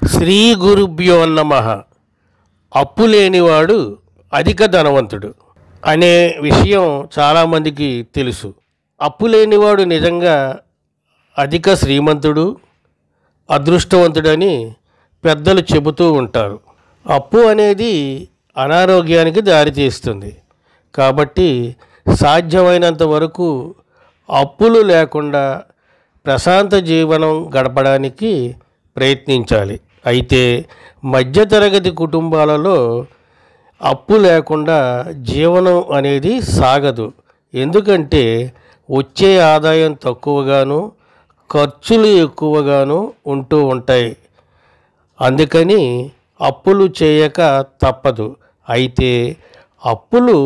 శ్రీ గురుభ్యో నమః. అప్పు లేనివాడు అధిక ధనవంతుడు అనే విషయం చాలామందికి తెలుసు. అప్పు లేనివాడు నిజంగా అధిక శ్రీమంతుడు, అదృష్టవంతుడని పెద్దలు చెబుతూ ఉంటారు. అప్పు అనేది అనారోగ్యానికి దారితీస్తుంది. కాబట్టి సాధ్యమైనంత వరకు అప్పులు లేకుండా ప్రశాంత జీవనం గడపడానికి ప్రయత్నించాలి. అయితే మధ్యతరగతి కుటుంబాలలో అప్పు లేకుండా జీవనం అనేది సాగదు. ఎందుకంటే వచ్చే ఆదాయం తక్కువగాను, ఖర్చులు ఎక్కువగాను ఉంటూ ఉంటాయి. అందుకని అప్పులు చేయక తప్పదు. అయితే అప్పులు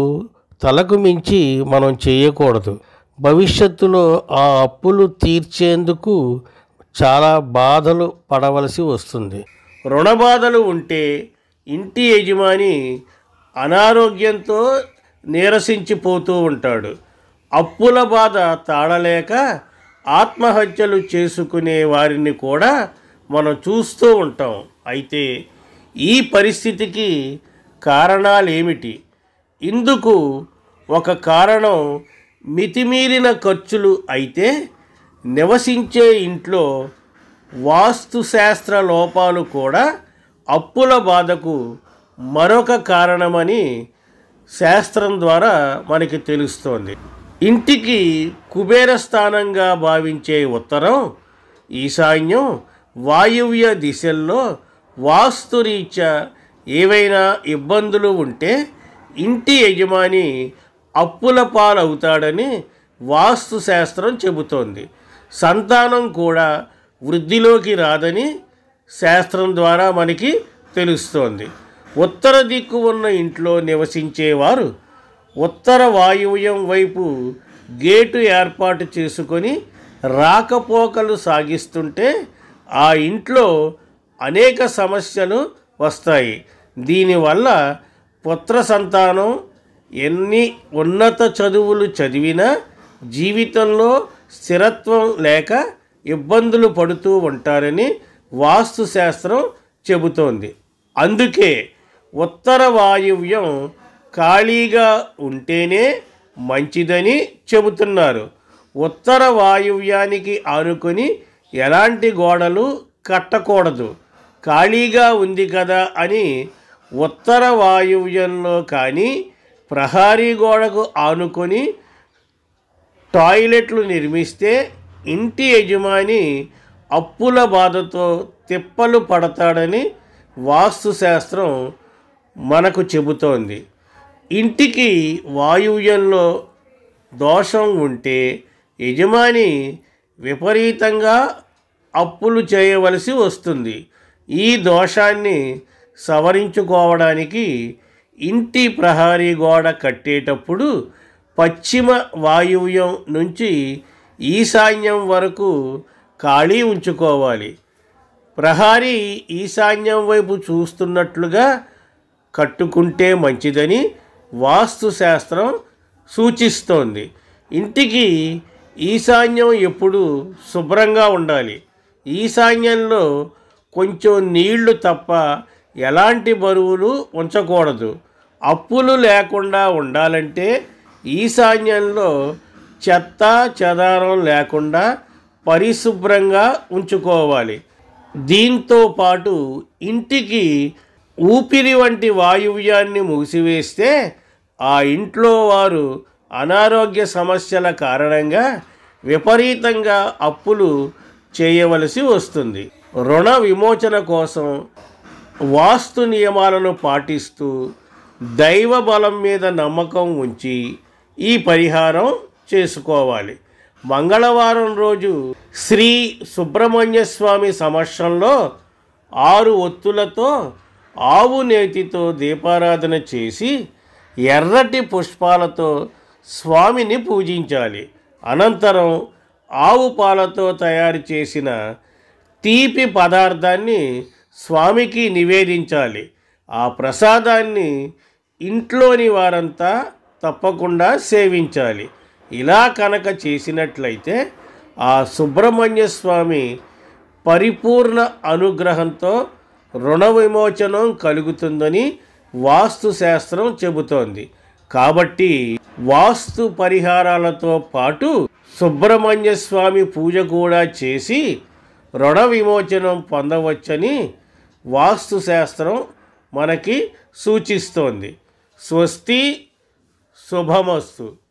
తలకు మించి మనం చేయకూడదు. భవిష్యత్తులో ఆ అప్పులు తీర్చేందుకు చాలా బాధలు పడవలసి వస్తుంది. రుణ బాధలు ఉంటే ఇంటి యజమాని అనారోగ్యంతో నీరసించిపోతూ ఉంటాడు. అప్పుల బాధ తాళలేక ఆత్మహత్యలు చేసుకునే వారిని కూడా మనం చూస్తూ ఉంటాం. అయితే ఈ పరిస్థితికి కారణాలు ఏమిటి? ఇందుకు ఒక కారణం మితిమీరిన ఖర్చులు అయితే నివసించే ఇంట్లో వాస్తుశాస్త్ర లోపాలు కూడా అప్పుల బాధకు మరొక కారణమని శాస్త్రం ద్వారా మనకి తెలుస్తోంది. ఇంటికి కుబేర స్థానంగా భావించే ఉత్తరం, ఈశాన్యం, వాయువ్య దిశల్లో వాస్తురీత్యా ఏవైనా ఇబ్బందులు ఉంటే ఇంటి యజమాని అప్పుల పాలవుతాడని వాస్తుశాస్త్రం చెబుతోంది. సంతానం కూడా వృద్ధిలోకి రాదని శాస్త్రం ద్వారా మనకి తెలుస్తోంది. ఉత్తర దిక్కు ఉన్న ఇంట్లో నివసించేవారు ఉత్తర వాయువ్యం వైపు గేటు ఏర్పాటు చేసుకొని రాకపోకలు సాగిస్తుంటే ఆ ఇంట్లో అనేక సమస్యలు వస్తాయి. దీనివల్ల పుత్ర సంతానం ఎన్ని ఉన్నత చదువులు చదివినా జీవితంలో స్థిరత్వం లేక ఇబ్బందులు పడుతూ ఉంటారని వాస్తుశాస్త్రం చెబుతోంది. అందుకే ఉత్తర వాయువ్యం ఖాళీగా ఉంటేనే మంచిదని చెబుతున్నారు. ఉత్తర వాయువ్యానికి ఆనుకొని ఎలాంటి గోడలు కట్టకూడదు. ఖాళీగా ఉంది కదా అని ఉత్తర వాయువ్యంలో కానీ ప్రహారీ గోడకు ఆనుకొని టాయిలెట్లు నిర్మిస్తే ఇంటి యజమాని అప్పుల బాధతో తిప్పలు పడతాడని వాస్తుశాస్త్రం మనకు చెబుతోంది. ఇంటికి వాయువ్యంలో దోషం ఉంటే యజమాని విపరీతంగా అప్పులు చేయవలసి వస్తుంది. ఈ దోషాన్ని సవరించుకోవడానికి ఇంటి ప్రహారీ గోడ కట్టేటప్పుడు పశ్చిమ వాయువ్యం నుంచి ఈశాన్యం వరకు ఖాళీ ఉంచుకోవాలి. ప్రహారీ ఈశాన్యం వైపు చూస్తున్నట్లుగా కట్టుకుంటే మంచిదని వాస్తుశాస్త్రం సూచిస్తోంది. ఇంటికి ఈశాన్యం ఎప్పుడూ శుభ్రంగా ఉండాలి. ఈశాన్యంలో కొంచెం నీళ్లు తప్ప ఎలాంటి బరువులు ఉంచకూడదు. అప్పులు లేకుండా ఉండాలంటే ఈశాన్యంలో చెత్త చెదారం లేకుండా పరిశుభ్రంగా ఉంచుకోవాలి. దీంతో పాటు ఇంటికి ఊపిరి వంటి వాయువ్యాన్ని మూసివేస్తే ఆ ఇంట్లో వారు అనారోగ్య సమస్యల కారణంగా విపరీతంగా అప్పులు చేయవలసి వస్తుంది. రుణ విమోచన కోసం వాస్తు నియమాలను పాటిస్తూ దైవ బలం మీద నమ్మకం ఉంచి ఈ పరిహారం చేసుకోవాలి. మంగళవారం రోజు శ్రీ సుబ్రహ్మణ్య స్వామి సమక్షంలో 6 ఒత్తులతో ఆవు నేతితో దీపారాధన చేసి ఎర్రటి పుష్పాలతో స్వామిని పూజించాలి. అనంతరం ఆవు పాలతో తయారు చేసిన తీపి పదార్థాన్ని స్వామికి నివేదించాలి. ఆ ప్రసాదాన్ని ఇంట్లోని వారంతా తప్పకుండా సేవించాలి. ఇలా కనుక చేసినట్లయితే ఆ సుబ్రహ్మణ్య స్వామి పరిపూర్ణ అనుగ్రహంతో రుణ విమోచనం కలుగుతుందని వాస్తు శాస్త్రం చెబుతోంది. కాబట్టి వాస్తు పరిహారాలతో పాటు సుబ్రహ్మణ్య స్వామి పూజ కూడా చేసి రుణ విమోచనం పొందవచ్చని వాస్తు శాస్త్రం మనకి సూచిస్తోంది. స్వస్తి, శుభమస్తు.